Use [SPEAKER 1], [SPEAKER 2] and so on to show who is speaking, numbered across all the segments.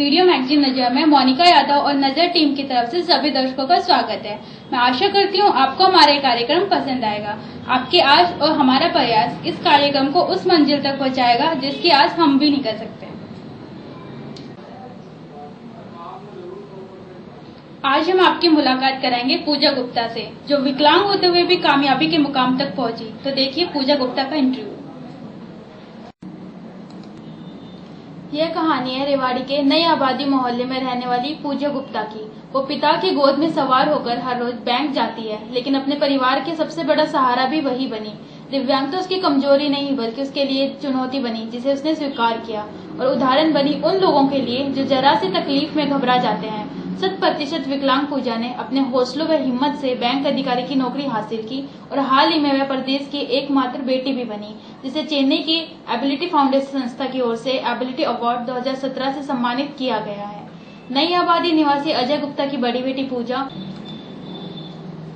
[SPEAKER 1] Video magazine नजर में मोनिका यादव और नजर टीम की तरफ से सभी दर्शकों का स्वागत है। मैं आशा करती हूँ आपको हमारा ये कार्यक्रम पसंद आएगा। आपकी आश और हमारा प्रयास इस कार्यक्रम को उस मंजिल तक पहुँचाएगा जिसकी आस हम भी नहीं कर सकते। आज हम आपकी मुलाकात कराएंगे पूजा गुप्ता से, जो विकलांग होते हुए भी कामयाबी के मुकाम तक पहुंची। तो देखिए पूजा गुप्ता का इंटरव्यू। यह कहानी है रेवाड़ी के नई आबादी मोहल्ले में रहने वाली पूजा गुप्ता की। वो पिता की गोद में सवार होकर हर रोज बैंक जाती है, लेकिन अपने परिवार के सबसे बड़ा सहारा भी वही बनी। दिव्यांग तो उसकी कमजोरी नहीं बल्कि उसके लिए चुनौती बनी, जिसे उसने स्वीकार किया, और उदाहरण बनी उन लोगों के लिए जो जरा सी तकलीफ में घबरा जाते हैं। 100% विकलांग पूजा ने अपने हौसलों व हिम्मत से बैंक अधिकारी की नौकरी हासिल की और हाल ही में वह प्रदेश की एकमात्र बेटी भी बनी, जिसे चेन्नई की एबिलिटी फाउंडेशन संस्था की ओर से एबिलिटी अवार्ड 2017 से सम्मानित किया गया है। नई आबादी निवासी अजय गुप्ता की बड़ी बेटी पूजा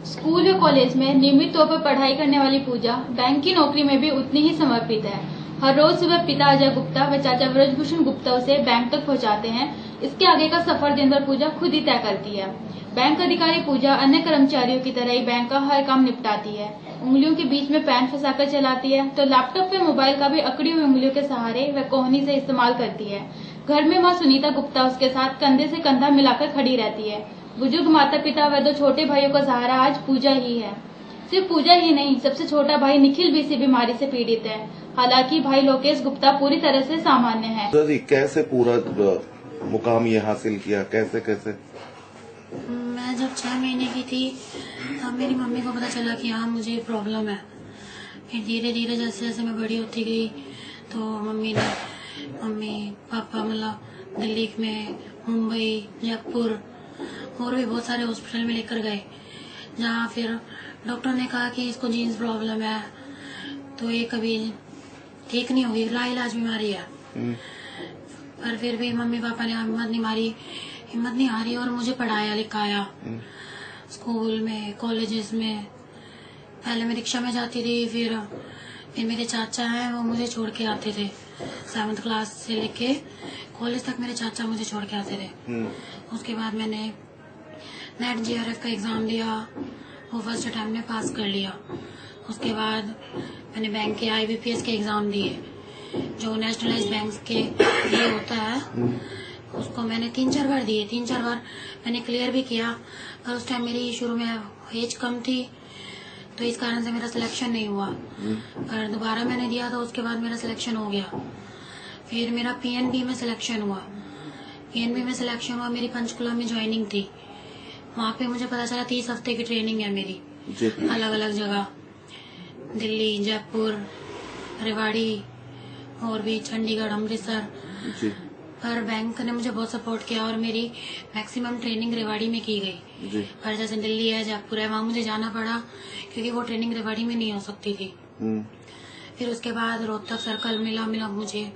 [SPEAKER 1] स्कूल या कॉलेज में नियमित तौर पर पढ़ाई करने वाली पूजा बैंक की नौकरी में भी उतनी ही समर्पित है। हर रोज सुबह पिता अजय गुप्ता व चाचा ब्रजभूषण गुप्ता उसे बैंक तक पहुंचाते हैं। इसके आगे का सफर दिन भर पूजा खुद ही तय करती है। बैंक अधिकारी पूजा अन्य कर्मचारियों की तरह ही बैंक का हर काम निपटाती है। उंगलियों के बीच में पेन फंसाकर चलाती है, तो लैपटॉप व मोबाइल का भी अकड़ी हुई उंगलियों के सहारे व कोहनी से इस्तेमाल करती है। घर में माँ सुनीता गुप्ता उसके साथ कंधे से कंधा मिलाकर खड़ी रहती है। बुजुर्ग माता पिता व 2 छोटे भाइयों का सहारा आज पूजा ही है। सिर्फ पूजा ही नहीं, सबसे छोटा भाई निखिल भी इसी बीमारी से पीड़ित है। हालांकि भाई लोकेश गुप्ता पूरी तरह से सामान्य है।
[SPEAKER 2] कैसे पूरा मुकाम ये हासिल किया, कैसे कैसे?
[SPEAKER 3] मैं जब 6 महीने की थी तब मेरी मम्मी को पता चला कि हाँ मुझे प्रॉब्लम है। फिर धीरे धीरे जैसे जैसे मैं बड़ी होती गई तो मम्मी पापा मतलब दिल्ली में, मुंबई, जयपुर और भी बहुत सारे हॉस्पिटल में लेकर गए, जहाँ फिर डॉक्टर ने कहा कि इसको जीन्स प्रॉब्लम है, तो ये कभी ठीक नहीं होगी, लाइलाज बीमारी है। पर फिर भी मम्मी पापा ने हिम्मत नहीं हारी और मुझे पढ़ाया लिखाया स्कूल में, कॉलेजेस में। पहले मैं रिक्शा में जाती थी, फिर मेरे चाचा हैं वो मुझे छोड़ के आते थे। 7th क्लास से लेके कॉलेज तक मेरे चाचा मुझे छोड़ के आते थे। उसके बाद मैंने नेट GRF का एग्जाम दिया, वो फर्स्ट अटेम्प्ट में पास कर लिया। उसके बाद मैंने बैंक के IBPS के एग्जाम दिए, जो नेशनलाइज्ड बैंक के लिए होता है। उसको मैंने 3-4 बार दिए, 3-4 बार मैंने क्लियर भी किया। पर उस टाइम मेरी शुरू में एज कम थी, तो इस कारण से मेरा सिलेक्शन नहीं हुआ। पर दोबारा मैंने दिया तो उसके बाद मेरा सिलेक्शन हो गया। फिर मेरा PNB में सिलेक्शन हुआ। मेरी पंचकुला में ज्वाइनिंग थी। वहाँ पे मुझे पता चला 30 हफ्ते की ट्रेनिंग है मेरी, अलग अलग जगह, दिल्ली, जयपुर, रेवाड़ी और भी चंडीगढ़, अमृतसर। पर बैंक ने मुझे बहुत सपोर्ट किया और मेरी मैक्सिमम ट्रेनिंग रेवाड़ी में की गई। पर जैसे दिल्ली है, जयपुर है, वहाँ मुझे जाना पड़ा क्योंकि वो ट्रेनिंग रेवाड़ी में नहीं हो सकती थी। फिर उसके बाद रोहतक सर्कल मिला मुझे,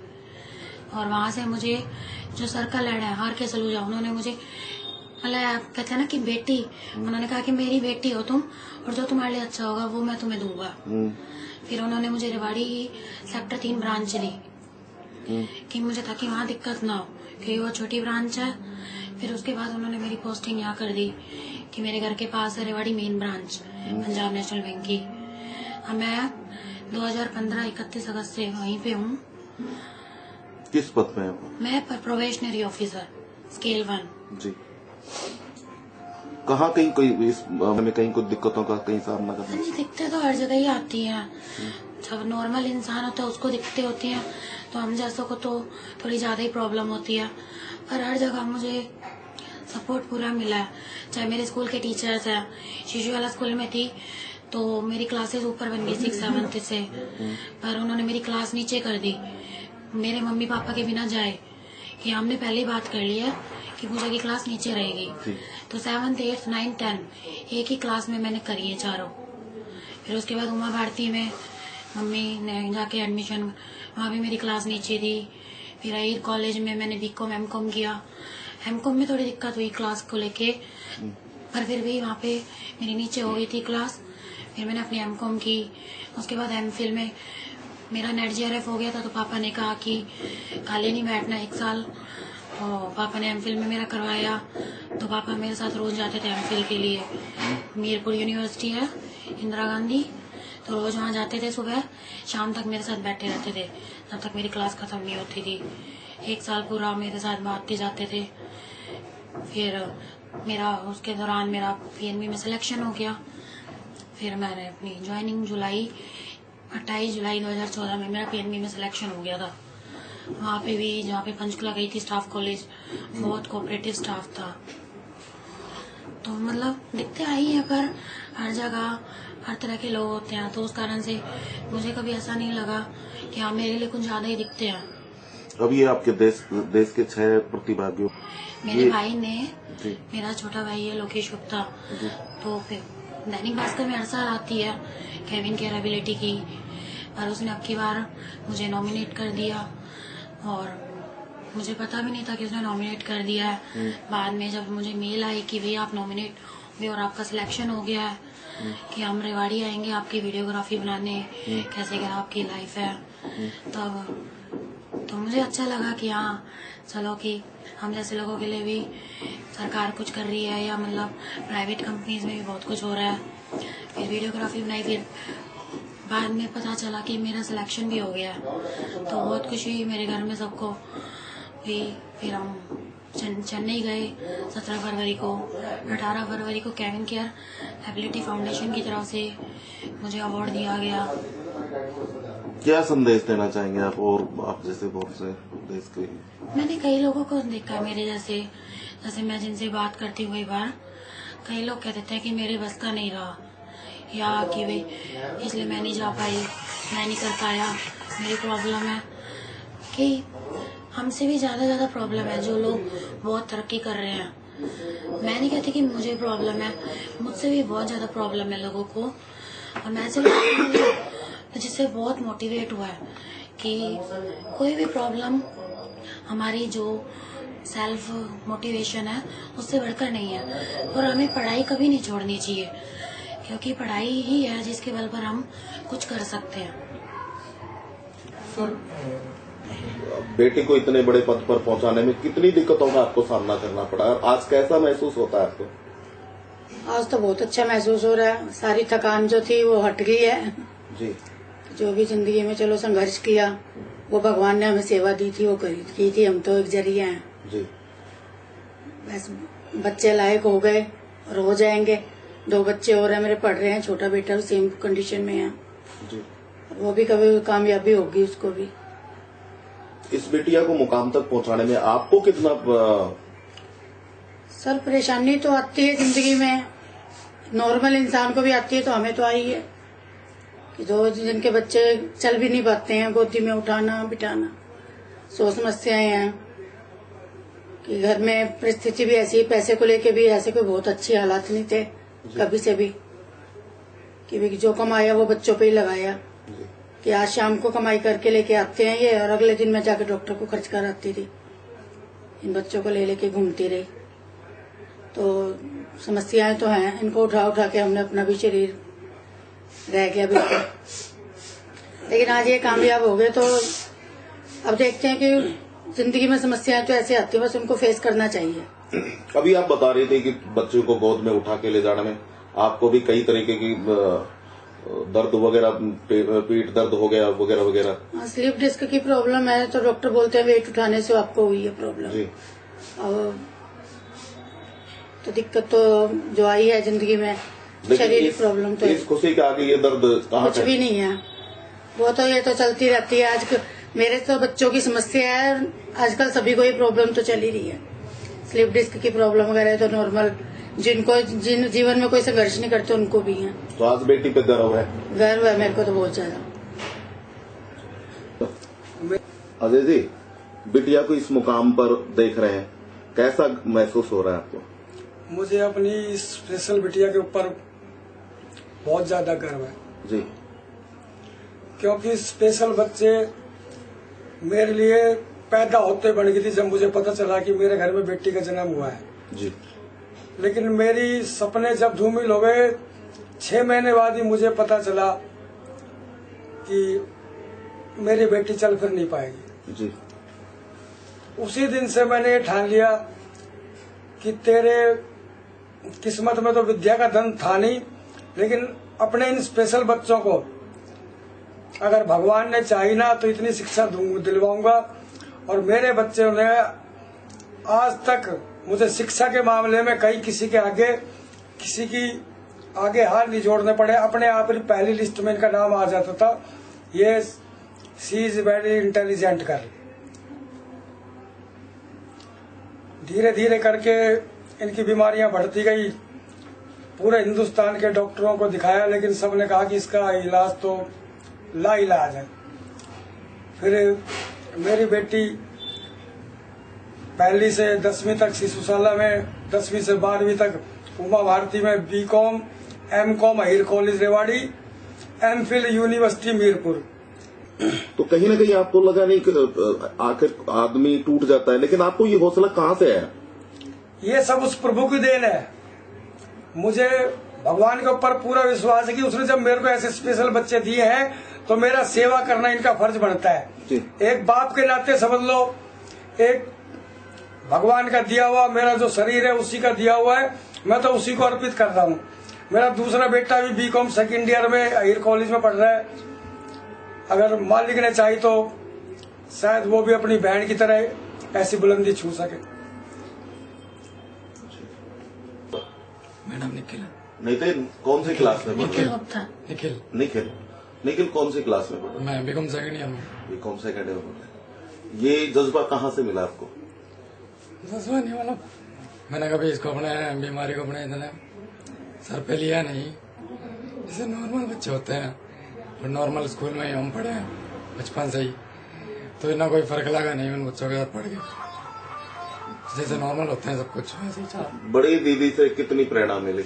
[SPEAKER 3] और वहाँ से मुझे जो सर्कल हेड है RK सलूजा, उन्होंने मुझे मतलब कहते हैं ना कि बेटी, उन्होंने कहा कि मेरी बेटी हो तुम और जो तुम्हारे लिए अच्छा होगा वो मैं तुम्हें दूंगा। फिर उन्होंने मुझे रेवाड़ी ही सेक्टर 3 ब्रांच दी कि मुझे ताकि वहाँ दिक्कत ना हो, क्योंकि वो छोटी ब्रांच है। फिर उसके बाद उन्होंने मेरी पोस्टिंग यहाँ कर दी कि मेरे घर के पास है Rewari main branch Punjab national bank की। अब मैं 2015 31 अगस्त से वहीं पे हूँ।
[SPEAKER 2] किस पद पे?
[SPEAKER 3] मैं प्रोबेशनरी ऑफिसर स्केल 1
[SPEAKER 2] जी। कहाँ कहीं कोई दिक्कतों का कहीं सामना करना?
[SPEAKER 3] जी, दिक्कतें तो हर जगह ही आती हैं। जब नॉर्मल इंसान होता है उसको दिक्कतें होती हैं, तो हम जैसों को तो थोड़ी ज्यादा ही प्रॉब्लम होती है। पर हर जगह मुझे सपोर्ट पूरा मिला है। चाहे मेरे स्कूल के टीचर्स हैं, शिशु वाला स्कूल में थी तो मेरी क्लासेस ऊपर बन गई 6th 7th से, पर उन्होंने मेरी क्लास नीचे कर दी मेरे मम्मी पापा के बिना जाए, कि हमने पहले ही बात कर ली है कि पूजा की क्लास नीचे रहेगी। तो 7th 8th 9th 10 एक ही क्लास में मैंने करी है चारों। फिर उसके बाद उमा भारती में मम्मी ने जाके एडमिशन, वहाँ भी मेरी क्लास नीचे थी। फिर आहिर कॉलेज में मैंने BCom MCom किया। MCom में थोड़ी दिक्कत हुई क्लास को लेके, पर फिर भी वहाँ पे मेरी नीचे हो गई थी क्लास। फिर मैंने अपनी MCom की। उसके बाद MPhil में मेरा नेट GRF हो गया था, तो पापा ने कहा कि खाली नहीं बैठना 1 साल, और पापा ने एमफिल में मेरा करवाया, तो पापा मेरे साथ रोज जाते थे एमफिल के लिए। मीरपुर यूनिवर्सिटी है, इंदिरा गांधी, तो रोज वहाँ जाते थे। सुबह शाम तक मेरे साथ बैठे रहते थे, जब तक मेरी क्लास खत्म नहीं होती थी। 1 साल पूरा मेरे साथ बांटते जाते थे। फिर मेरा उसके दौरान मेरा पीएनबी में सिलेक्शन हो गया। फिर मैंने अपनी ज्वाइनिंग 28 जुलाई 2014 में मेरा पीएनबी में सिलेक्शन हो गया था। वहाँ पे भी, जहाँ पे पंचकुला गई थी स्टाफ कॉलेज, बहुत कोऑपरेटिव स्टाफ था। तो मतलब दिखते आई है, पर हर जगह हर तरह के लोग होते हैं, तो उस कारण से मुझे कभी ऐसा नहीं लगा कि हाँ मेरे लिए कुछ ज्यादा ही दिखते हैं।
[SPEAKER 2] अब ये आपके देश के 6 प्रतिभागियों,
[SPEAKER 3] मेरे भाई ने, मेरा छोटा भाई है लोकेश गुप्ता, तो फिर दैनिक भास्कर में हर साल आती है केविन केयर एबिलिटी की, और उसने अब की बार मुझे नॉमिनेट कर दिया। और मुझे पता भी नहीं था कि उसने नॉमिनेट कर दिया है। बाद में जब मुझे मेल आई कि भैया आप नॉमिनेट हुए और आपका सिलेक्शन हो गया है, कि हम रेवाड़ी आएंगे आपकी वीडियोग्राफी बनाने, कैसे क्या आपकी लाइफ है, तब तो मुझे अच्छा लगा कि हाँ चलो कि हम जैसे लोगों के लिए भी सरकार कुछ कर रही है, या मतलब प्राइवेट कंपनीज में भी बहुत कुछ हो रहा है। फिर वीडियोग्राफी बनाई, फिर बाद में पता चला कि मेरा सिलेक्शन भी हो गया है, तो बहुत खुशी हुई मेरे घर में सबको भी। फिर हम चेन्नई गए 17 फरवरी को। 18 फरवरी को केविन केयर एबिलिटी फाउंडेशन की तरफ से मुझे अवार्ड दिया गया।
[SPEAKER 2] क्या संदेश देना चाहेंगे आप, और आप जैसे बहुत से देश के?
[SPEAKER 3] मैंने कई लोगों को देखा मेरे जैसे मैं जिनसे बात करती हुई बार, कई लोग कह देते हैं कि मेरे बस का नहीं रहा, या कि वे इसलिए मैं नहीं जा पाई, मैं नहीं कर पाया, मेरी प्रॉब्लम है। कि हमसे भी ज्यादा प्रॉब्लम है जो लोग बहुत तरक्की कर रहे हैं। मैं नहीं कहती कि मुझे प्रॉब्लम है, मुझसे भी बहुत ज्यादा प्रॉब्लम है लोगों को। और मैं ऐसे लोग जिससे बहुत मोटिवेट हुआ है कि कोई भी प्रॉब्लम हमारी जो सेल्फ मोटिवेशन है उससे बढ़कर नहीं है। और हमें पढ़ाई कभी नहीं छोड़नी चाहिए, क्योंकि पढ़ाई ही है जिसके बल पर हम कुछ कर सकते हैं।
[SPEAKER 2] बेटे को इतने बड़े पद पर पहुंचाने में कितनी दिक्कतों का आपको सामना करना पड़ा, और आज कैसा महसूस होता है आपको?
[SPEAKER 4] आज तो बहुत अच्छा महसूस हो रहा है, सारी थकान जो थी वो हट गई है
[SPEAKER 2] जी।
[SPEAKER 4] जो भी जिंदगी में चलो संघर्ष किया, वो भगवान ने हमें सेवा दी थी, वो की थी, हम तो एक जरिया हैं
[SPEAKER 2] जी।
[SPEAKER 4] बस बच्चे लायक हो गए और हो जाएंगे। 2 बच्चे और हैं मेरे, पढ़ रहे हैं, छोटा बेटा भी सेम कंडीशन में है
[SPEAKER 2] जी।
[SPEAKER 4] वो भी कभी कामयाबी होगी उसको भी।
[SPEAKER 2] इस बिटिया को मुकाम तक पहुंचाने में आपको कितना
[SPEAKER 4] सर परेशानी तो आती है जिंदगी में, नॉर्मल इंसान को भी आती है, तो हमें तो आई है कि जिनके बच्चे चल भी नहीं पाते हैं, गोदी में उठाना बिठाना, 100 समस्याएं हैं कि घर में परिस्थिति भी ऐसी, पैसे को लेके भी ऐसे कोई बहुत अच्छे हालात नहीं थे कभी से भी, कि जो कमाया वो बच्चों पे ही लगाया, कि आज शाम को कमाई करके लेके आते हैं ये, और अगले दिन मैं जाके डॉक्टर को खर्च कराती थी, इन बच्चों को ले लेके घूमती रही। तो समस्याएं तो हैं, इनको उठा उठा के हमने अपना भी शरीर रह गया बिल्कुल। लेकिन आज ये कामयाब हो गए, तो अब देखते हैं कि जिंदगी में समस्याएं तो ऐसे आती है, बस उनको फेस करना चाहिए।
[SPEAKER 2] अभी आप बता रहे थे कि बच्चों को गोद में उठा के ले जाने में आपको भी कई तरीके की दर्द वगैरह, पीठ दर्द हो गया वगैरह वगैरह।
[SPEAKER 4] स्लीप डिस्क की प्रॉब्लम है, तो डॉक्टर बोलते हैं वेट उठाने से आपको हुई है प्रॉब्लम
[SPEAKER 2] जी।
[SPEAKER 4] और तो दिक्कत तो जो आई है जिंदगी में, शारीरिक प्रॉब्लम तो
[SPEAKER 2] इस खुशी के आगे ये दर्द कहाँ
[SPEAKER 4] कुछ भी नहीं है, वो तो ये तो चलती रहती है। आज मेरे तो बच्चों की समस्या है, आजकल सभी को ये प्रॉब्लम तो चल ही रही है, स्लीप डिस्क की प्रॉब्लम वगैरह तो नॉर्मल, जिन जीवन में कोई संघर्ष नहीं करते उनको भी है।
[SPEAKER 2] तो आज बेटी पे गर्व है?
[SPEAKER 4] गर्व है मेरे को तो बहुत ज्यादा।
[SPEAKER 2] अजय जी, बिटिया को इस मुकाम पर देख रहे हैं, कैसा महसूस हो रहा है आपको?
[SPEAKER 5] मुझे अपनी स्पेशल बिटिया के ऊपर बहुत ज्यादा गर्व है
[SPEAKER 2] जी,
[SPEAKER 5] क्योंकि स्पेशल बच्चे मेरे लिए पैदा होते बन गई थी जब मुझे पता चला कि मेरे घर में बेटी का जन्म हुआ है
[SPEAKER 2] जी।
[SPEAKER 5] लेकिन मेरी सपने जब धूमिल हो गए, 6 महीने बाद ही मुझे पता चला कि मेरी बेटी चल फिर नहीं पाएगी
[SPEAKER 2] जी।
[SPEAKER 5] उसी दिन से मैंने ये ठान लिया कि तेरे किस्मत में तो विद्या का धन था नहीं, लेकिन अपने इन स्पेशल बच्चों को अगर भगवान ने चाही ना तो इतनी शिक्षा दिलवाऊंगा। और मेरे बच्चों ने आज तक मुझे शिक्षा के मामले में किसी की आगे हाथ नहीं जोड़ने पड़े, अपने आप ही पहली लिस्ट में इनका नाम आ जाता था। ये शी इज वेरी इंटेलिजेंट कर। धीरे धीरे करके इनकी बीमारियां बढ़ती गई, पूरे हिंदुस्तान के डॉक्टरों को दिखाया, लेकिन सबने कहा कि इसका इलाज तो लाइलाज है। फिर मेरी बेटी पहली से 10वीं तक शिशुशाला में, 10वीं से 12वीं तक उमा भारती में BCom, MCom Ahir college Rewari, MPhil university Mirpur.
[SPEAKER 2] तो कहीं ना कहीं आपको लगा नहीं कि आखिर आदमी टूट जाता है, लेकिन आपको ये हौसला कहाँ से आया?
[SPEAKER 5] ये सब उस प्रभु की देन है। मुझे भगवान के ऊपर पूरा विश्वास है कि उसने जब मेरे को ऐसे स्पेशल बच्चे दिए हैं तो मेरा सेवा करना इनका फर्ज बनता है। एक बाप के नाते समझ लो, एक भगवान का दिया हुआ मेरा जो शरीर है उसी का दिया हुआ है, मैं तो उसी को अर्पित कर रहा हूँ। मेरा दूसरा बेटा भी बीकॉम सेकेंड ईयर में अहिर कॉलेज में पढ़ रहा है। अगर मालिक ने चाही तो शायद वो भी अपनी बहन की तरह ऐसी बुलंदी छू सके।
[SPEAKER 6] मैडम निखिल।
[SPEAKER 2] नितिन कौन सी क्लास में पढ़ रहे हैं?
[SPEAKER 6] निखिल।
[SPEAKER 2] निखिल निखिल कौन सी क्लास में पढ़ रहे हैं?
[SPEAKER 6] मैं बीकॉम सेकंड ईयर में।
[SPEAKER 2] बीकॉम सेकंड ईयर में पढ़ रहे हैं। ये जज्बा कहाँ से मिला आपको?
[SPEAKER 6] जज्बा नहीं, मतलब मैंने कभी इसको अपने बीमारी को अपने इतने सर पे लिया नहीं। जैसे नॉर्मल बच्चे होते हैं और नॉर्मल स्कूल में ही हम पढ़े हैं बचपन से ही, तो इतना कोई फर्क लगा नहीं उन बच्चों के साथ पढ़ के। जैसे नॉर्मल होते हैं सब कुछ वैसे ही चला।
[SPEAKER 2] बड़ी दीदी से कितनी प्रेरणा मिली?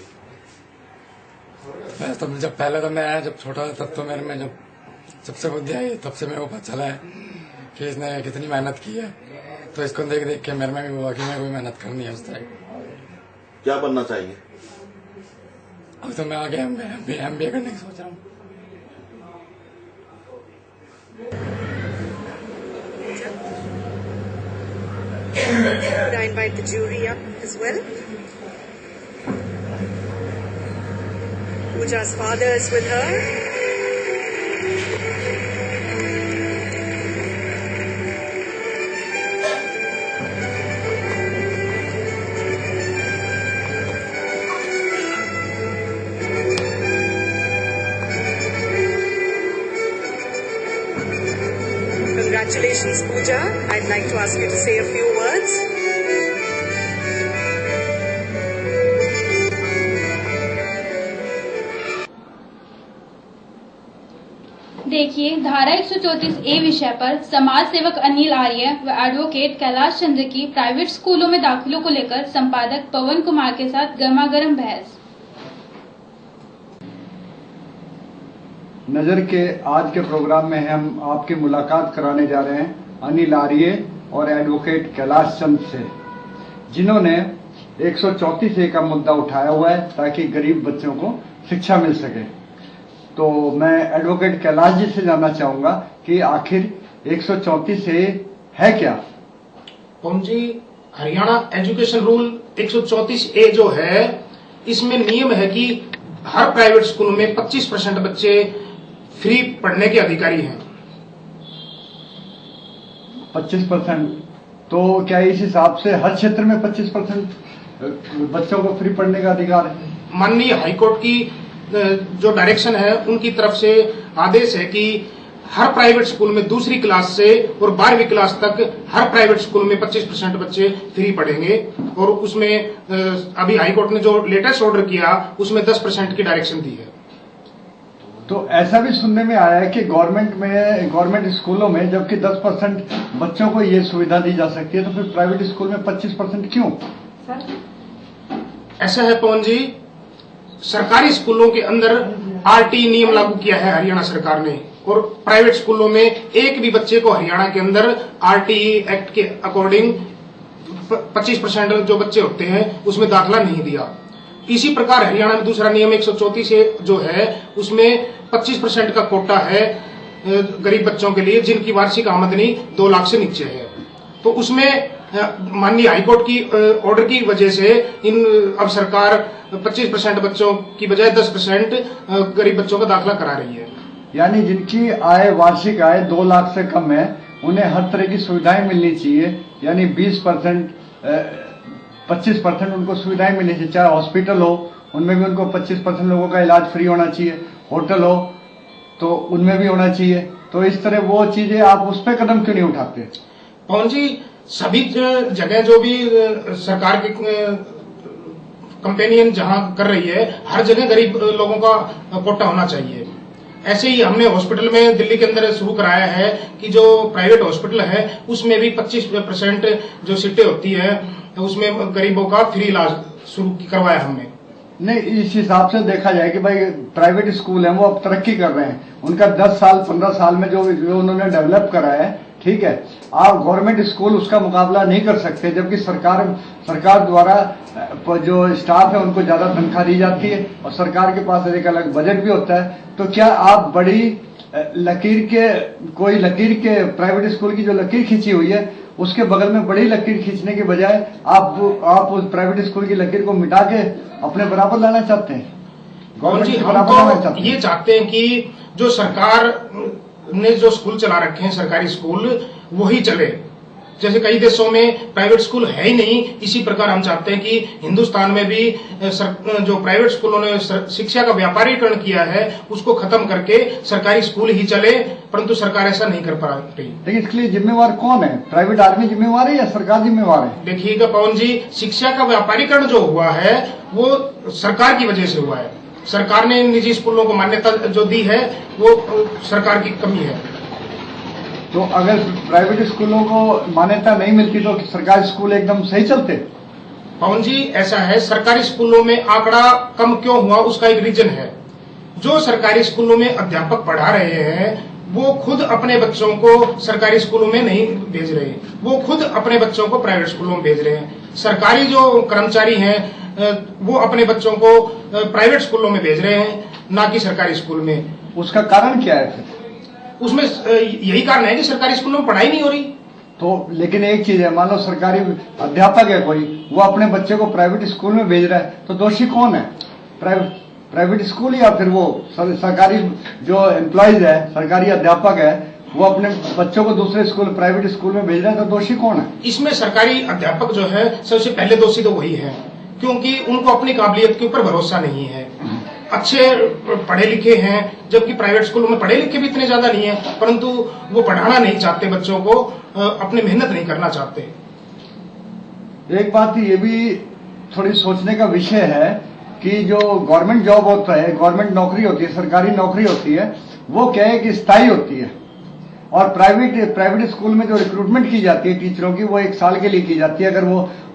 [SPEAKER 6] तो जब पहले तो मैं आया जब छोटा था तब तो मेरे में जब सबसे बुद्धि आई तब से मेरे को पता चला है कि इसने कितनी मेहनत की है। तो इसको देख देख के मेरे में भी हुआ कि मैं कोई मेहनत करनी है उस तरह।
[SPEAKER 2] क्या बनना चाहिए?
[SPEAKER 6] अब तो मैं आगे एमबीए करने की सोच रहा हूँ।
[SPEAKER 7] Could I invite the jury up as well? Pooja's father is with her. Congratulations, Pooja. I'd like to ask you to say a few words.
[SPEAKER 1] देखिए धारा 134A विषय पर समाज सेवक अनिल आर्य व एडवोकेट कैलाश चंद्र की प्राइवेट स्कूलों में दाखिलों को लेकर संपादक पवन कुमार के साथ गर्मागर्म बहस।
[SPEAKER 8] नजर के आज के प्रोग्राम में हम आपकी मुलाकात कराने जा रहे हैं अनिल आर्य और एडवोकेट कैलाश चंद्र से, जिन्होंने 134A का मुद्दा उठाया हुआ है ताकि गरीब बच्चों को शिक्षा मिल सके। तो मैं एडवोकेट कैलाश जी से जानना चाहूंगा कि आखिर 134A है क्या?
[SPEAKER 9] पवन जी, हरियाणा एजुकेशन रूल 134A जो है, इसमें नियम है कि हर प्राइवेट स्कूल में 25% बच्चे फ्री पढ़ने के अधिकारी हैं।
[SPEAKER 8] 25%? तो क्या इस हिसाब से हर क्षेत्र में 25% बच्चों को फ्री पढ़ने का अधिकार है?
[SPEAKER 9] माननीय हाईकोर्ट की जो डायरेक्शन है उनकी तरफ से आदेश है कि हर प्राइवेट स्कूल में दूसरी क्लास से और 12वीं क्लास तक हर प्राइवेट स्कूल में 25% बच्चे फ्री पढ़ेंगे। और उसमें अभी हाईकोर्ट ने जो लेटेस्ट ऑर्डर किया उसमें 10% की डायरेक्शन दी है।
[SPEAKER 8] तो ऐसा भी सुनने में आया है कि गवर्नमेंट स्कूलों में जबकि 10% बच्चों को ये सुविधा दी जा सकती है, तो फिर प्राइवेट स्कूल में 25% क्यों?
[SPEAKER 9] ऐसा है पवन जी, सरकारी स्कूलों के अंदर आरटी नियम लागू किया है हरियाणा सरकार ने, और प्राइवेट स्कूलों में एक भी बच्चे को हरियाणा के अंदर आरटीई एक्ट के अकॉर्डिंग 25% जो बच्चे होते हैं उसमें दाखिला नहीं दिया। इसी प्रकार हरियाणा में दूसरा नियम 134 जो है उसमें 25% का कोटा है गरीब बच्चों के लिए जिनकी वार्षिक आमदनी 2 लाख से नीचे है। तो उसमें माननीय हाईकोर्ट की ऑर्डर की वजह से अब सरकार 25% बच्चों की बजाय 10% गरीब बच्चों का दाखिला करा रही है।
[SPEAKER 8] यानी जिनकी आय वार्षिक आय 2 लाख से कम है उन्हें हर तरह की सुविधाएं मिलनी चाहिए। यानी 20% 25% उनको सुविधाएं मिलनी चाहिए। चाहे हॉस्पिटल हो उनमें भी उनको 25% लोगों का इलाज फ्री होना चाहिए, होटल हो तो उनमें भी होना चाहिए। तो इस तरह वो चीजें आप उस पर कदम क्यों नहीं उठाते?
[SPEAKER 9] पवन जी, सभी जगह जो भी सरकार की कंपेनियन जहां कर रही है, हर जगह गरीब लोगों का कोटा होना चाहिए। ऐसे ही हमने हॉस्पिटल में दिल्ली के अंदर शुरू कराया है कि जो प्राइवेट हॉस्पिटल है उसमें भी 25% जो सीटें होती है उसमें गरीबों का फ्री इलाज शुरू करवाया हमने।
[SPEAKER 8] नहीं, इस हिसाब से देखा जाए कि भाई प्राइवेट स्कूल हैं वो अब तरक्की कर रहे हैं, उनका 10 साल 15 साल में जो उन्होंने डेवलप करा है, ठीक है। आप गवर्नमेंट स्कूल उसका मुकाबला नहीं कर सकते, जबकि सरकार द्वारा जो स्टाफ है उनको ज्यादा तनख्वाह दी जाती है और सरकार के पास एक अलग बजट भी होता है। तो क्या आप बड़ी लकीर के प्राइवेट स्कूल की जो लकीर खींची हुई है उसके बगल में बड़ी लकीर खींचने के बजाय आप उस प्राइवेट स्कूल की लकीर को मिटा के अपने बराबर लाना चाहते हैं?
[SPEAKER 9] गवर्नमेंट के बराबर लाना चाहते हैं? ये चाहते हैं कि जो सरकार ने जो स्कूल चला रखे हैं सरकारी स्कूल वही चले। जैसे कई देशों में प्राइवेट स्कूल है ही नहीं, इसी प्रकार हम चाहते हैं कि हिंदुस्तान में भी जो प्राइवेट स्कूलों ने शिक्षा का व्यापारीकरण किया है उसको खत्म करके सरकारी स्कूल ही चले, परंतु सरकार ऐसा नहीं कर पा रही।
[SPEAKER 8] लेकिन इसके लिए जिम्मेवार कौन है? प्राइवेट आदमी जिम्मेवार है या सरकार जिम्मेवार है?
[SPEAKER 9] देखिएगा पवन जी, शिक्षा का व्यापारीकरण जो हुआ है वो सरकार की वजह से हुआ है। सरकार ने निजी स्कूलों को मान्यता जो दी है वो सरकार की कमी है।
[SPEAKER 8] तो अगर प्राइवेट स्कूलों को मान्यता नहीं मिलती तो सरकारी स्कूल एकदम सही चलते?
[SPEAKER 9] पवन जी, ऐसा है, सरकारी स्कूलों में आंकड़ा कम क्यों हुआ उसका एक रीजन है। जो सरकारी स्कूलों में अध्यापक पढ़ा रहे हैं वो खुद अपने बच्चों को सरकारी स्कूलों में नहीं भेज रहे, वो खुद अपने बच्चों को प्राइवेट स्कूलों में भेज रहे हैं। सरकारी जो कर्मचारी हैं वो अपने बच्चों को प्राइवेट स्कूलों में भेज रहे हैं, ना कि सरकारी स्कूल में।
[SPEAKER 8] उसका कारण क्या है फिर?
[SPEAKER 9] उसमें यही कारण है कि सरकारी स्कूलों में पढ़ाई नहीं हो रही।
[SPEAKER 8] तो लेकिन एक चीज है, मान लो सरकारी अध्यापक है कोई, वो अपने बच्चे को प्राइवेट स्कूल में भेज रहा है, तो दोषी कौन है? प्राइवेट स्कूल या फिर वो सरकारी जो एम्प्लॉयज है, सरकारी अध्यापक है, वो अपने बच्चों को दूसरे स्कूल प्राइवेट स्कूल में भेज रहा है, तो दोषी कौन है?
[SPEAKER 9] इसमें सरकारी अध्यापक जो है सबसे पहले दोषी तो वही है, क्योंकि उनको अपनी काबिलियत के ऊपर भरोसा नहीं है। अच्छे पढ़े लिखे हैं, जबकि प्राइवेट स्कूलों में पढ़े लिखे भी इतने ज्यादा नहीं है, परंतु वो पढ़ाना नहीं चाहते बच्चों को, अपनी मेहनत नहीं करना चाहते।
[SPEAKER 8] एक बात ये भी थोड़ी सोचने का विषय है कि जो गवर्नमेंट जॉब होता है, गवर्नमेंट नौकरी होती है, सरकारी नौकरी होती है, वो क्या है कि स्थायी होती है। और प्राइवेट स्कूल में जो रिक्रूटमेंट की जाती है टीचरों की, वो 1 साल के लिए की जाती है। अगर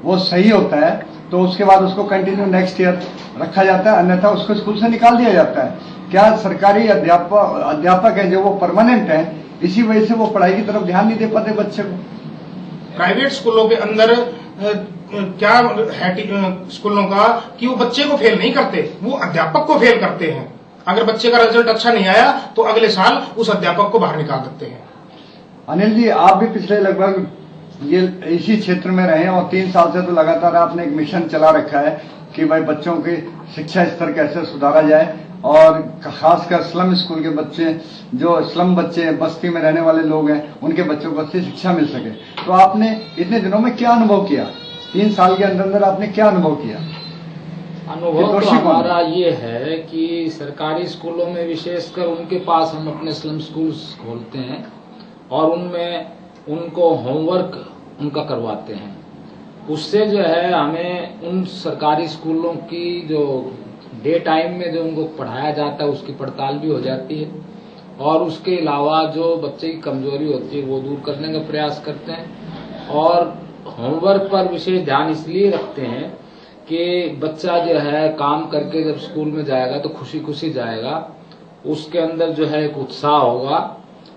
[SPEAKER 8] वो सही होता है तो उसके बाद उसको कंटिन्यू नेक्स्ट ईयर रखा जाता है, अन्यथा उसको स्कूल से निकाल दिया जाता है। क्या सरकारी अध्यापक है जो वो परमानेंट है, इसी वजह से वो पढ़ाई की तरफ ध्यान नहीं दे पाते बच्चे को?
[SPEAKER 9] प्राइवेट स्कूलों के अंदर क्या है स्कूलों का कि वो बच्चे को फेल नहीं करते, वो अध्यापक को फेल करते हैं। अगर बच्चे का रिजल्ट अच्छा नहीं आया तो अगले साल उस अध्यापक को बाहर निकाल देते हैं।
[SPEAKER 8] अनिल जी, आप भी पिछले लगभग ये इसी क्षेत्र में रहे और 3 साल से तो लगातार आपने एक मिशन चला रखा है कि भाई बच्चों की शिक्षा स्तर कैसे सुधारा जाए, और खासकर स्लम स्कूल के बच्चे, जो स्लम बच्चे बस्ती में रहने वाले लोग हैं, उनके बच्चों को अच्छी शिक्षा मिल सके। तो आपने इतने दिनों में क्या अनुभव किया? 3 साल के अंदर आपने क्या अनुभव किया?
[SPEAKER 10] अनुभव तो हमारा ये है कि सरकारी स्कूलों में विशेषकर उनके पास हम अपने स्लम स्कूल्स खोलते हैं और उनमें उनको होमवर्क उनका करवाते हैं। उससे जो है हमें उन सरकारी स्कूलों की जो डे टाइम में जो उनको पढ़ाया जाता है उसकी पड़ताल भी हो जाती है, और उसके अलावा जो बच्चे की कमजोरी होती है वो दूर करने का प्रयास करते हैं। और होमवर्क पर विशेष ध्यान इसलिए रखते हैं कि बच्चा जो है काम करके जब स्कूल में जाएगा तो खुशी खुशी जाएगा, उसके अंदर जो है एक उत्साह होगा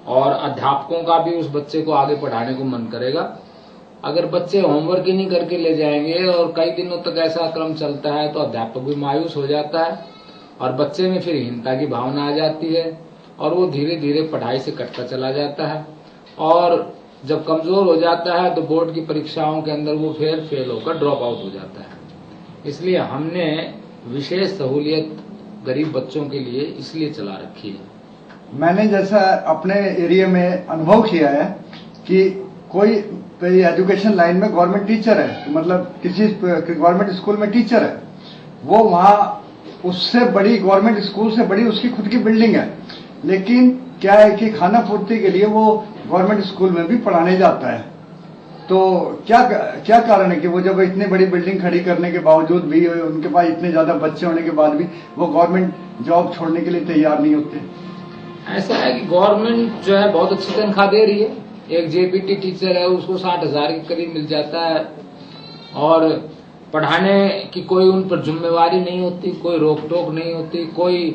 [SPEAKER 10] और अध्यापकों का भी उस बच्चे को आगे पढ़ाने को मन करेगा। अगर बच्चे होमवर्क ही नहीं करके ले जाएंगे और कई दिनों तक ऐसा क्रम चलता है तो अध्यापक भी मायूस हो जाता है और बच्चे में फिर हीनता की भावना आ जाती है और वो धीरे धीरे पढ़ाई से कटता चला जाता है। और जब कमजोर हो जाता है तो बोर्ड की परीक्षाओं के अंदर वो फिर फेल होकर ड्रॉप आउट हो जाता है। इसलिए हमने विशेष सहूलियत गरीब बच्चों के लिए इसलिए चला रखी है।
[SPEAKER 8] मैंने जैसा अपने एरिया में अनुभव किया है कि कोई एजुकेशन लाइन में गवर्नमेंट टीचर है, मतलब किसी गवर्नमेंट स्कूल में टीचर है, वो वहां उससे बड़ी गवर्नमेंट स्कूल से बड़ी उसकी खुद की बिल्डिंग है, लेकिन क्या है कि खाना पूर्ति के लिए वो गवर्नमेंट स्कूल में भी पढ़ाने जाता है। तो क्या कारण है कि वो जब इतनी बड़ी बिल्डिंग खड़ी करने के बावजूद भी, उनके पास इतने ज्यादा बच्चे होने के बाद भी, वो गवर्नमेंट जॉब छोड़ने के लिए तैयार नहीं होते?
[SPEAKER 10] ऐसा है कि गवर्नमेंट जो है बहुत अच्छी तनख्वाह दे रही है। एक जेपीटी टीचर है उसको 60,000 के करीब मिल जाता है और पढ़ाने की कोई उन पर जिम्मेवारी नहीं होती, कोई रोक टोक नहीं होती, कोई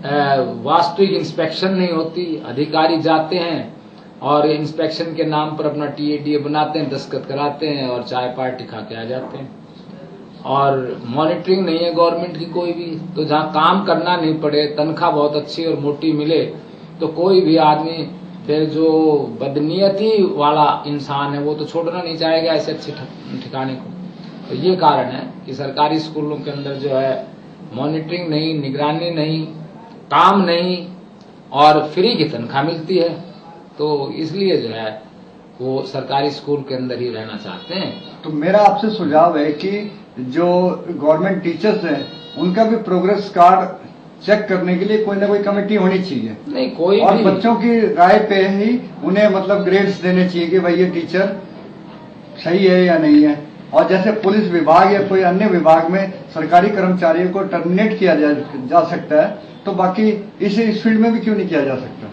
[SPEAKER 10] वास्तविक इंस्पेक्शन नहीं होती। अधिकारी जाते हैं और इंस्पेक्शन के नाम पर अपना टीएडीए बनाते हैं, दस्तखत कराते हैं और चाय पार्टी खा के आ जाते हैं। और मॉनिटरिंग नहीं है गवर्नमेंट की कोई भी। तो जहां काम करना नहीं पड़े, तनख्वाह बहुत अच्छी और मोटी मिले, तो कोई भी आदमी फिर जो बदनीयती वाला इंसान है वो तो छोड़ना नहीं चाहेगा ऐसे अच्छे ठिकाने को। तो ये कारण है कि सरकारी स्कूलों के अंदर जो है मॉनिटरिंग नहीं, निगरानी नहीं, काम नहीं और फ्री की तनख्वाह मिलती है। तो इसलिए जो है वो सरकारी स्कूल के अंदर ही रहना चाहते हैं।
[SPEAKER 8] तो मेरा आपसे सुझाव है कि जो गवर्नमेंट टीचर्स हैं उनका भी प्रोग्रेस कार्ड चेक करने के लिए कोई ना कोई कमेटी होनी चाहिए।
[SPEAKER 10] नहीं कोई
[SPEAKER 8] और
[SPEAKER 10] भी
[SPEAKER 8] बच्चों की राय पे ही उन्हें मतलब ग्रेड्स देने चाहिए कि भाई ये टीचर सही है या नहीं है। और जैसे पुलिस विभाग या कोई अन्य विभाग में सरकारी कर्मचारियों को टर्मिनेट किया जा सकता है, तो बाकी इस फील्ड में भी क्यों नहीं किया जा सकता?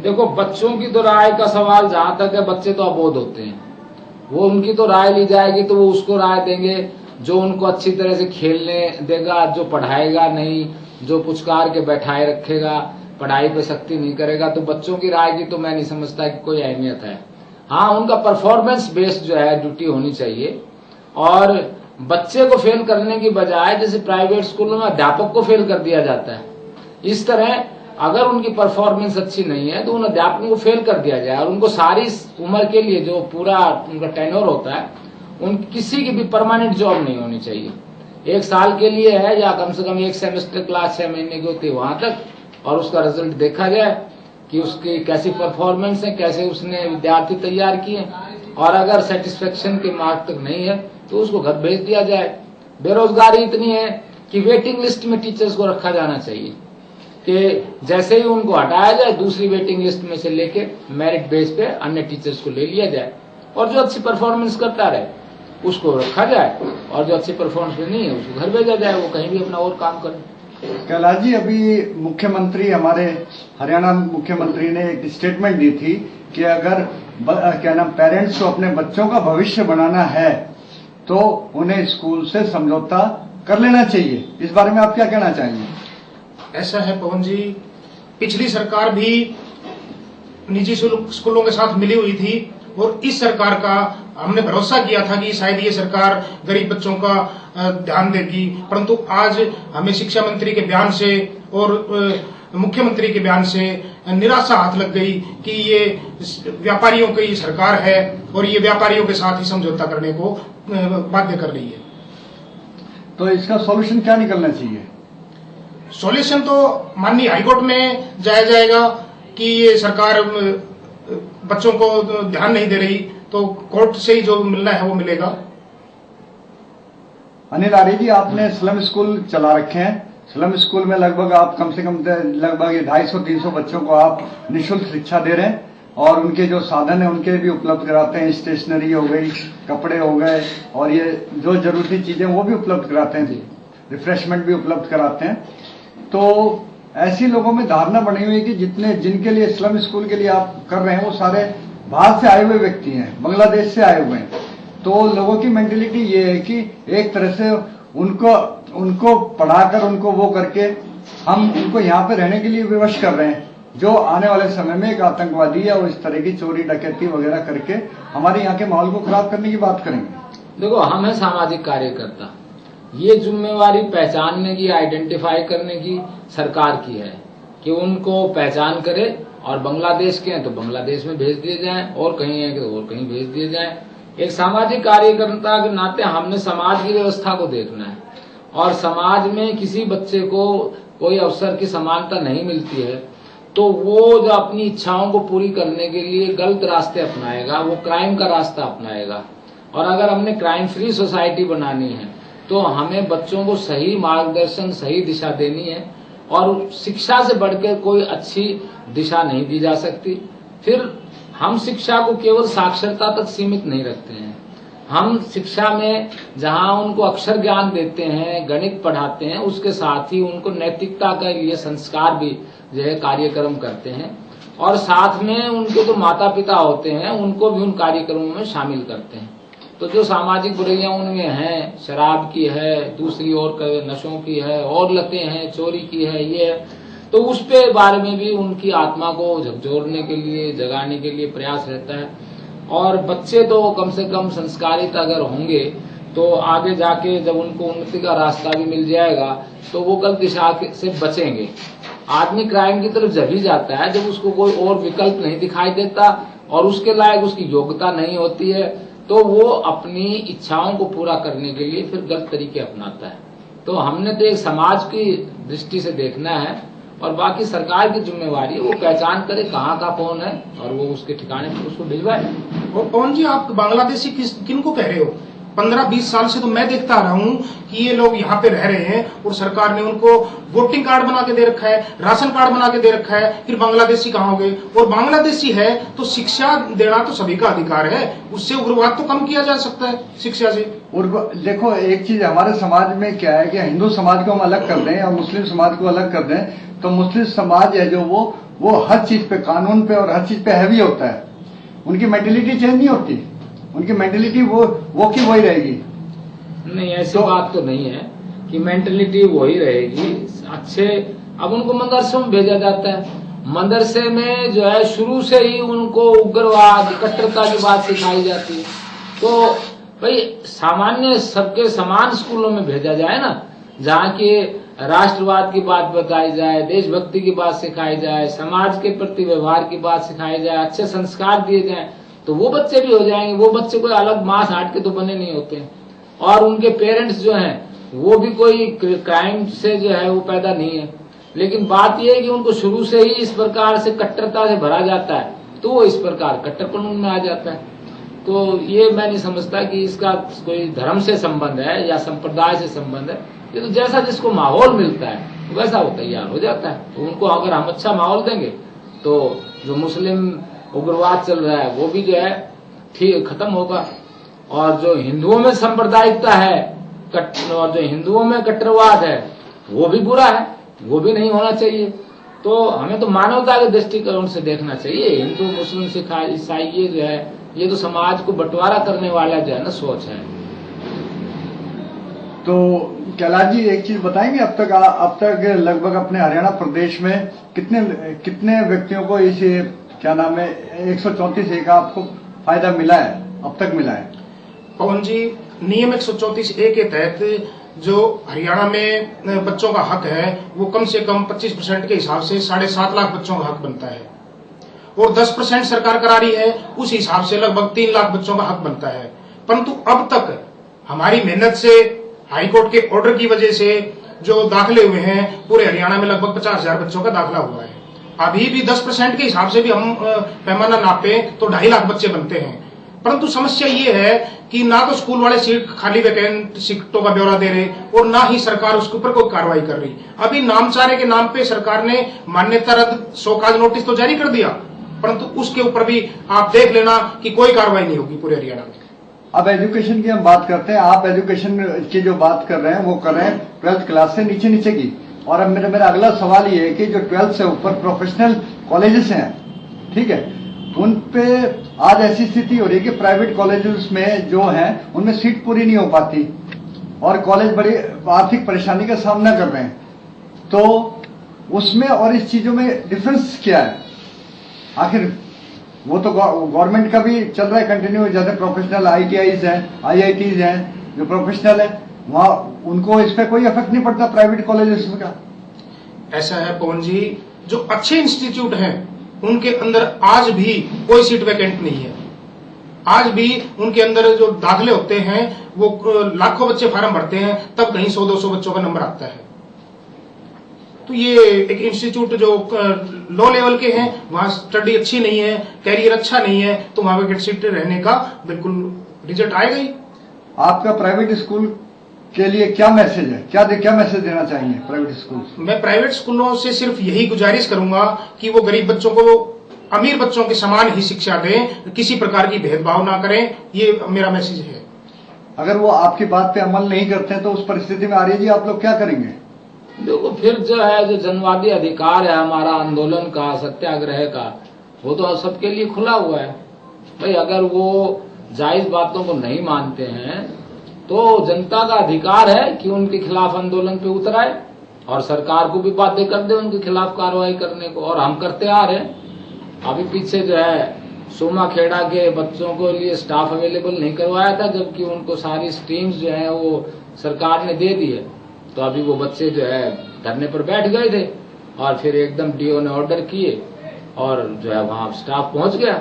[SPEAKER 10] देखो बच्चों की तो राय का सवाल जहां तक है, बच्चे तो अबोध होते हैं, वो उनकी तो राय ली जाएगी तो वो उसको राय देंगे जो उनको अच्छी तरह से खेलने देगा, जो पढ़ाएगा नहीं, जो पुचकार के बैठाए रखेगा, पढ़ाई पे सख्ती नहीं करेगा। तो बच्चों की राय की तो मैं नहीं समझता कि कोई अहमियत है। हाँ, उनका परफॉर्मेंस बेस्ड जो है ड्यूटी होनी चाहिए। और बच्चे को फेल करने की बजाय जैसे प्राइवेट स्कूलों में अध्यापक को फेल कर दिया जाता है, इस तरह अगर उनकी परफॉर्मेंस अच्छी नहीं है तो उन अध्यापकों को फेल कर दिया जाए और उनको सारी उम्र के लिए जो पूरा उनका टेन्योर होता है, उन किसी की भी परमानेंट जॉब नहीं होनी चाहिए। 1 साल के लिए है या कम से कम 1 सेमेस्टर क्लास 6 महीने की होती है वहां तक, और उसका रिजल्ट देखा जाए कि उसकी कैसी परफॉर्मेंस है, कैसे उसने विद्यार्थी तैयार किए, और अगर सेटिस्फेक्शन के मार्क तक नहीं है तो उसको घर भेज दिया जाए। बेरोजगारी इतनी है कि वेटिंग लिस्ट में टीचर्स को रखा जाना चाहिए कि जैसे ही उनको हटाया जाए दूसरी वेटिंग लिस्ट में से लेके मेरिट बेस पे अन्य टीचर्स को ले लिया जाए, और जो अच्छी परफॉर्मेंस करता रहे उसको रखा जाए, और जो अच्छी परफॉर्मेंस नहीं है उसको घर भेजा जाए, वो कहीं भी अपना और काम करे।
[SPEAKER 8] कैलाश जी, अभी मुख्यमंत्री, हमारे हरियाणा मुख्यमंत्री ने एक स्टेटमेंट दी थी कि अगर पेरेंट्स को अपने बच्चों का भविष्य बनाना है तो उन्हें स्कूल से समझौता कर लेना चाहिए। इस बारे में आप क्या कहना चाहेंगे?
[SPEAKER 9] ऐसा है पवन जी, पिछली सरकार भी निजी स्कूलों के साथ मिली हुई थी और इस सरकार का हमने भरोसा किया था कि शायद ये सरकार गरीब बच्चों का ध्यान देगी, परंतु आज हमें शिक्षा मंत्री के बयान से और मुख्यमंत्री के बयान से निराशा हाथ लग गई कि ये व्यापारियों की सरकार है और ये व्यापारियों के साथ ही समझौता करने को बाध्य कर रही है।
[SPEAKER 8] तो इसका सॉल्यूशन क्या निकलना चाहिए?
[SPEAKER 9] सॉल्यूशन तो माननीय हाईकोर्ट में जाया जाएगा कि ये सरकार बच्चों को ध्यान नहीं दे रही, तो कोर्ट से ही जो मिलना है वो मिलेगा।
[SPEAKER 8] अनिल आर्य जी, आपने स्लम स्कूल चला रखे हैं। स्लम स्कूल में लगभग आप कम से कम लगभग 250-300 बच्चों को आप निःशुल्क शिक्षा दे रहे हैं और उनके जो साधन है उनके भी उपलब्ध कराते हैं। स्टेशनरी हो गई, कपड़े हो गए और ये जो जरूरी चीजें वो भी उपलब्ध कराते हैं, रिफ्रेशमेंट भी उपलब्ध कराते हैं। तो ऐसी लोगों में धारणा बनी हुई है कि जिनके लिए स्लम स्कूल के लिए आप कर रहे हैं वो सारे बाहर से आए हुए व्यक्ति हैं, बांग्लादेश से आए हुए हैं। तो लोगों की मेंटेलिटी ये है कि एक तरह से उनको पढ़ाकर उनको वो करके हम उनको यहाँ पे रहने के लिए विवश कर रहे हैं, जो आने वाले समय में एक आतंकवादी या इस तरह की चोरी डकैती वगैरह करके हमारे यहाँ के माहौल को खराब करने की बात करेंगे।
[SPEAKER 10] देखो, हम है सामाजिक कार्यकर्ता, ये जिम्मेवारी पहचानने की, आइडेंटिफाई करने की सरकार की है कि उनको पहचान करे और बांग्लादेश के हैं तो बांग्लादेश में भेज दिए जाएं, और कहीं है तो और कहीं भेज दिए जाएं। एक सामाजिक कार्यकर्ता के नाते हमने समाज की व्यवस्था को देखना है, और समाज में किसी बच्चे को कोई अवसर की समानता नहीं मिलती है तो वो जो अपनी इच्छाओं को पूरी करने के लिए गलत रास्ते अपनाएगा, वो क्राइम का रास्ता अपनाएगा। और अगर हमने क्राइम फ्री सोसाइटी बनानी है तो हमें बच्चों को सही मार्गदर्शन, सही दिशा देनी है, और शिक्षा से बढ़कर कोई अच्छी दिशा नहीं दी जा सकती। फिर हम शिक्षा को केवल साक्षरता तक सीमित नहीं रखते हैं, हम शिक्षा में जहां उनको अक्षर ज्ञान देते हैं, गणित पढ़ाते हैं, उसके साथ ही उनको नैतिकता के लिए संस्कार भी जो है कार्यक्रम करते हैं, और साथ में उनके जो माता पिता होते हैं उनको भी उन कार्यक्रमों में शामिल करते हैं। तो जो सामाजिक बुराइयां उनमें हैं, शराब की है, दूसरी और नशों की है, और लतें हैं, चोरी की है, ये है, तो उस पे बारे में भी उनकी आत्मा को झकझोरने के लिए, जगाने के लिए प्रयास रहता है। और बच्चे तो कम से कम संस्कारित अगर होंगे तो आगे जाके जब उनको उन्नति का रास्ता भी मिल जाएगा तो वो गलत दिशा से बचेंगे। आदमी क्राइम की तरफ जब ही जाता है जब उसको कोई और विकल्प नहीं दिखाई देता और उसके लायक उसकी योग्यता नहीं होती है, तो वो अपनी इच्छाओं को पूरा करने के लिए फिर गलत तरीके अपनाता है। तो हमने तो एक समाज की दृष्टि से देखना है, और बाकी सरकार की जिम्मेवारी है वो पहचान करे कहाँ का कौन है और वो उसके ठिकाने पर उसको भिजवाए।
[SPEAKER 9] और कौन जी आप बांग्लादेशी किन को कह रहे हो? 15-20 साल से तो मैं देखता आ रहा हूँ कि ये लोग यहाँ पे रह रहे हैं और सरकार ने उनको वोटिंग कार्ड बना के दे रखा है, राशन कार्ड बना के दे रखा है, फिर बांग्लादेशी कहाँ हो गए? और बांग्लादेशी है तो शिक्षा देना तो सभी का अधिकार है, उससे उग्रवाद तो कम किया जा सकता है शिक्षा से।
[SPEAKER 8] और देखो एक चीज हमारे समाज में क्या है कि हिंदू समाज को हम अलग कर दें और मुस्लिम समाज को अलग कर दें, तो मुस्लिम समाज है जो वो हर चीज पे, कानून पे और हर चीज पे हैवी होता है। उनकी मेंटेलिटी चेंज नहीं होती, उनकी मेंटेलिटी वो की वही रहेगी।
[SPEAKER 10] नहीं, ऐसी बात तो नहीं है कि मेंटेलिटी वही रहेगी। अच्छे अब उनको मदरसों में भेजा जाता है, मदरसे में जो है शुरू से ही उनको उग्रवाद, कट्टरता की बात सिखाई जाती है। तो भाई सामान्य सबके समान स्कूलों में भेजा जाए ना, जहाँ के राष्ट्रवाद की बात बताई जाए, देशभक्ति की बात सिखाई जाए, समाज के प्रति व्यवहार की बात सिखाई जाए, अच्छे संस्कार दिए जाए, तो वो बच्चे भी हो जाएंगे। वो बच्चे कोई अलग मांस हाट के तो बने नहीं होते, और उनके पेरेंट्स जो हैं वो भी कोई क्राइम से जो है वो पैदा नहीं है। लेकिन बात यह है कि उनको शुरू से ही इस प्रकार से कट्टरता से भरा जाता है तो वो इस प्रकार कट्टरपन उनमें आ जाता है। तो ये मैं नहीं समझता कि इसका कोई धर्म से संबंध है या संप्रदाय से संबंध है। ये तो जैसा जिसको माहौल मिलता है वैसा वो तैयार हो जाता है। तो उनको अगर हम अच्छा माहौल देंगे तो जो मुस्लिम उग्रवाद चल रहा है वो भी जो है ठीक खत्म होगा, और जो हिंदुओं में सांप्रदायिकता है और जो हिंदुओं में कट्टरवाद है वो भी बुरा है, वो भी नहीं होना चाहिए। तो हमें तो मानवता के दृष्टिकोण से देखना चाहिए। हिंदू, मुस्लिम, सिख, ईसाई ये जो है ये तो समाज को बंटवारा करने वाला जो है ना सोच है।
[SPEAKER 8] तो कैलाश जी एक चीज बताएंगे, अब तक लगभग अपने हरियाणा प्रदेश में कितने व्यक्तियों को इस क्या नाम है 134A का आपको फायदा मिला है, अब तक मिला है?
[SPEAKER 9] पवन जी, नियम 134A के तहत जो हरियाणा में बच्चों का हक है वो कम से कम 25% के हिसाब से 7.5 लाख बच्चों का हक बनता है, और 10% सरकार करा रही है, उस हिसाब से लगभग 3 लाख बच्चों का हक बनता है। परंतु अब तक हमारी मेहनत से, हाईकोर्ट के ऑर्डर की वजह से जो दाखिले हुए हैं पूरे हरियाणा में लगभग 50,000 बच्चों का दाखिला हुआ है। अभी भी 10% के हिसाब से भी हम पैमाना नापे तो 2.5 लाख बच्चे बनते हैं। परंतु समस्या ये है कि ना तो स्कूल वाले सीट खाली वैकेंट सीटों का ब्यौरा दे रहे और ना ही सरकार उसके ऊपर कोई कार्रवाई कर रही। अभी नामचारे के नाम पे सरकार ने मान्यता रद्द शोकाज नोटिस तो जारी कर दिया, परंतु उसके ऊपर भी आप देख लेना कि कोई कार्रवाई नहीं होगी पूरे हरियाणा में।
[SPEAKER 8] अब एजुकेशन की हम बात करते हैं, आप एजुकेशन की जो बात कर रहे हैं वो कर रहे हैं 12th क्लास से नीचे की, और अब मेरा अगला सवाल ये है कि जो 12th से ऊपर प्रोफेशनल कॉलेजेस हैं, ठीक है, उन पे आज ऐसी स्थिति हो रही है कि प्राइवेट कॉलेजेस में जो है उनमें सीट पूरी नहीं हो पाती और कॉलेज बड़ी आर्थिक परेशानी का सामना कर रहे हैं। तो उसमें और इस चीजों में डिफरेंस क्या है? आखिर वो तो गवर्नमेंट का भी चल रहा है कंटिन्यू, जैसे प्रोफेशनल ITIs हैं, IITs हैं, जो प्रोफेशनल है वहां उनको इस पे कोई इफेक्ट नहीं पड़ता प्राइवेट कॉलेजेस का।
[SPEAKER 9] ऐसा है पवन जी, जो अच्छे इंस्टीट्यूट हैं उनके अंदर आज भी कोई सीट वैकेंट नहीं है। आज भी उनके अंदर जो दाखिले होते हैं वो लाखों बच्चे फार्म भरते हैं, तब कहीं 100-200 बच्चों का नंबर आता है। तो ये एक इंस्टीट्यूट जो लो लेवल के हैं, वहां स्टडी अच्छी नहीं है, कैरियर अच्छा नहीं है, तो वहां वैकेंट सीट रहने का बिल्कुल रिजल्ट आएगा ही।
[SPEAKER 8] आपका प्राइवेट स्कूल के लिए क्या मैसेज है, क्या मैसेज देना चाहेंगे प्राइवेट स्कूल?
[SPEAKER 9] मैं प्राइवेट स्कूलों से सिर्फ यही गुजारिश करूंगा कि वो गरीब बच्चों को अमीर बच्चों के समान ही शिक्षा दें, किसी प्रकार की भेदभाव ना करें, ये मेरा मैसेज है।
[SPEAKER 8] अगर वो आपकी बात पे अमल नहीं करते हैं तो उस परिस्थिति में आर्य जी आप लोग क्या करेंगे?
[SPEAKER 10] देखो, फिर जो है जो जनवादी अधिकार है हमारा आंदोलन का, सत्याग्रह का, वो तो सबके लिए खुला हुआ है भाई। अगर वो जायज बातों को नहीं मानते हैं तो जनता का अधिकार है कि उनके खिलाफ आंदोलन पे उतर आए और सरकार को भी बाध्य कर दे उनके खिलाफ कार्रवाई करने को, और हम करते आ रहे हैं। अभी पीछे जो है सोमा खेड़ा के बच्चों को लिए स्टाफ अवेलेबल नहीं करवाया था, जबकि उनको सारी स्ट्रीम्स जो है वो सरकार ने दे दी है। तो अभी वो बच्चे जो है धरने पर बैठ गए थे और फिर एकदम डीओ ने ऑर्डर किए और जो है वहां स्टाफ पहुंच गया।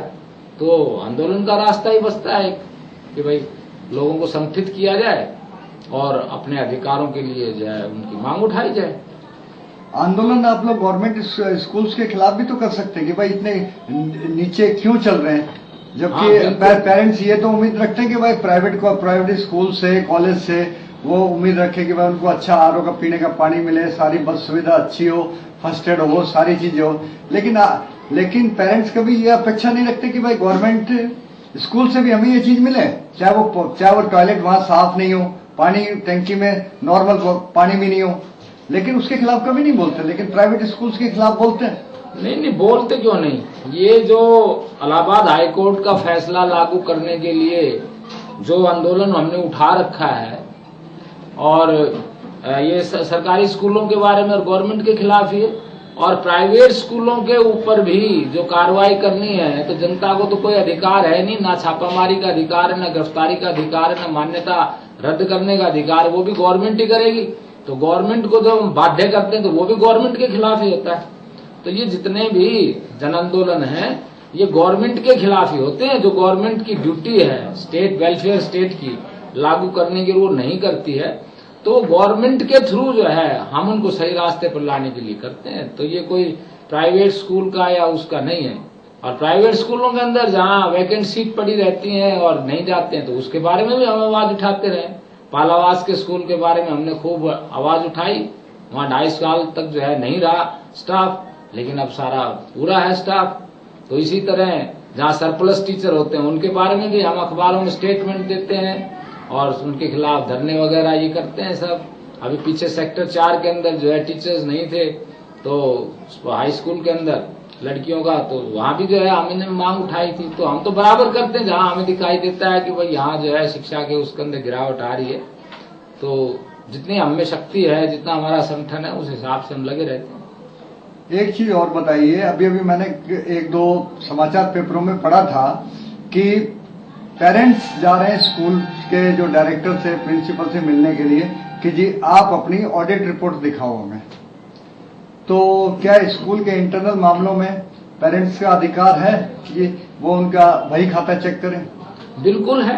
[SPEAKER 10] तो आंदोलन का रास्ता ही बचता है कि भाई लोगों को संगठित किया जाए और अपने अधिकारों के लिए जो है उनकी मांग उठाई जाए।
[SPEAKER 8] आंदोलन आप लोग गवर्नमेंट स्कूल्स के खिलाफ भी तो कर सकते हैं कि भाई इतने नीचे क्यों चल रहे हैं, जबकि पेरेंट्स ये तो उम्मीद रखते हैं कि भाई प्राइवेट स्कूल से, कॉलेज से वो उम्मीद रखे कि भाई उनको अच्छा आरओ का पीने का पानी मिले, सारी बस सुविधा अच्छी हो, फर्स्ट एड हो, सारी चीजें हो। लेकिन पेरेंट्स कभी ये अपेक्षा नहीं रखते कि भाई गवर्नमेंट स्कूल से भी हमें ये चीज मिले, चाहे वो टॉयलेट वहां साफ नहीं हो, पानी टंकी में नॉर्मल पानी भी नहीं हो, लेकिन उसके खिलाफ कभी नहीं बोलते। लेकिन प्राइवेट स्कूल्स के खिलाफ बोलते हैं।
[SPEAKER 10] नहीं, बोलते क्यों नहीं। ये जो इलाहाबाद हाईकोर्ट का फैसला लागू करने के लिए जो आंदोलन हमने उठा रखा है, और ये सरकारी स्कूलों के बारे में और गवर्नमेंट के खिलाफ ही है, और प्राइवेट स्कूलों के ऊपर भी जो कार्रवाई करनी है, तो जनता को तो कोई अधिकार है नहीं, ना छापामारी का अधिकार है, ना गिरफ्तारी का अधिकार है, ना मान्यता रद्द करने का अधिकार है, वो भी गवर्नमेंट ही करेगी। तो गवर्नमेंट को जो बाध्य करते हैं तो वो भी गवर्नमेंट के खिलाफ ही होता है। तो ये जितने भी जन आंदोलन है ये गवर्नमेंट के खिलाफ ही होते हैं। जो गवर्नमेंट की ड्यूटी है स्टेट वेलफेयर स्टेट की लागू करने की, वो नहीं करती है, तो गवर्नमेंट के थ्रू जो है हम उनको सही रास्ते पर लाने के लिए करते हैं। तो ये कोई प्राइवेट स्कूल का या उसका नहीं है। और प्राइवेट स्कूलों के अंदर जहां वैकेंट सीट पड़ी रहती है और नहीं जाते हैं, तो उसके बारे में भी हम आवाज उठाते रहे। पालावास के स्कूल के बारे में हमने खूब आवाज उठाई, वहां 2.5 साल तक जो है नहीं रहा स्टाफ, लेकिन अब सारा पूरा है स्टाफ। तो इसी तरह जहां सरप्लस टीचर होते हैं उनके बारे में भी हम अखबारों में स्टेटमेंट देते हैं और उनके खिलाफ धरने वगैरह ये करते हैं सब। अभी पीछे सेक्टर 4 के अंदर जो है टीचर्स नहीं थे, तो हाई स्कूल के अंदर लड़कियों का, तो वहां भी जो है हमने मांग उठाई थी। तो हम तो बराबर करते हैं, जहां हमें दिखाई देता है कि भाई यहाँ जो है शिक्षा के उसके अंदर गिरावट आ रही है, तो जितनी हमें शक्ति है, जितना हमारा संगठन है, उस हिसाब से हम लगे रहते हैं।
[SPEAKER 8] एक चीज और बताइए, अभी मैंने 1-2 समाचार पेपरों में पढ़ा था कि पेरेंट्स जा रहे हैं स्कूल के जो डायरेक्टर से, प्रिंसिपल से मिलने के लिए कि जी आप अपनी ऑडिट रिपोर्ट दिखाओ हमें। तो क्या स्कूल के इंटरनल मामलों में पेरेंट्स का अधिकार है कि वो उनका वही खाता चेक करें?
[SPEAKER 10] बिल्कुल है।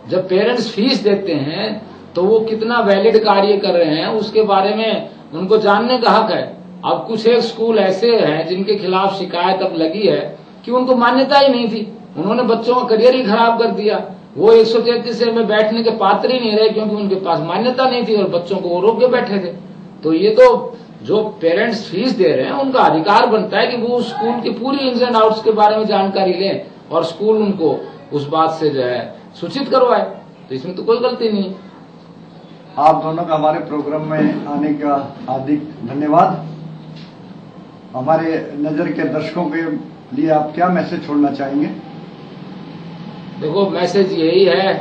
[SPEAKER 10] जब पेरेंट्स फीस देते हैं तो वो कितना वैलिड कार्य कर रहे हैं उसके बारे में उनको जानने का हक है। अब कुछ एक स्कूल ऐसे हैं जिनके खिलाफ शिकायत अब लगी है कि उनको मान्यता ही नहीं थी, उन्होंने बच्चों का करियर ही खराब कर दिया, वो 133 में बैठने के पात्र ही नहीं रहे क्योंकि उनके पास मान्यता नहीं थी और बच्चों को वो रोक के बैठे थे। तो ये तो जो पेरेंट्स फीस दे रहे हैं उनका अधिकार बनता है कि वो स्कूल की पूरी इंस एंड आउट्स के बारे में जानकारी लें और स्कूल उनको उस बात से जो है सूचित करवाए। तो इसमें तो कोई गलती नहीं।
[SPEAKER 8] आप दोनों का हमारे प्रोग्राम में आने का हार्दिक धन्यवाद। हमारे नजर के दर्शकों के लिए आप क्या मैसेज छोड़ना चाहेंगे?
[SPEAKER 10] देखो, मैसेज यही है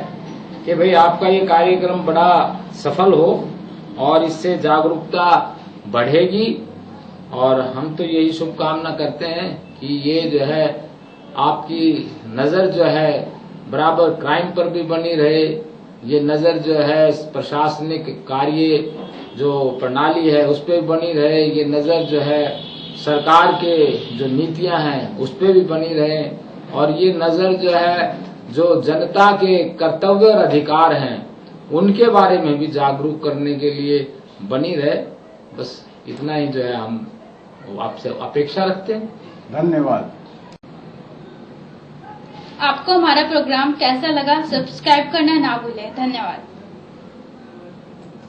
[SPEAKER 10] कि भाई आपका ये कार्यक्रम बड़ा सफल हो और इससे जागरूकता बढ़ेगी, और हम तो यही शुभकामना करते हैं कि ये जो है आपकी नजर जो है बराबर क्राइम पर भी बनी रहे, ये नजर जो है प्रशासनिक कार्य जो प्रणाली है उस पर बनी रहे, ये नजर जो है सरकार के जो नीतियां हैं उस पर भी बनी रहे, और ये नजर जो है जो जनता के कर्तव्य और अधिकार हैं उनके बारे में भी जागरूक करने के लिए बनी रहे। बस इतना ही जो है हम आपसे अपेक्षा रखते हैं।
[SPEAKER 8] धन्यवाद।
[SPEAKER 1] आपको हमारा प्रोग्राम कैसा लगा, सब्सक्राइब करना ना भूलें। धन्यवाद।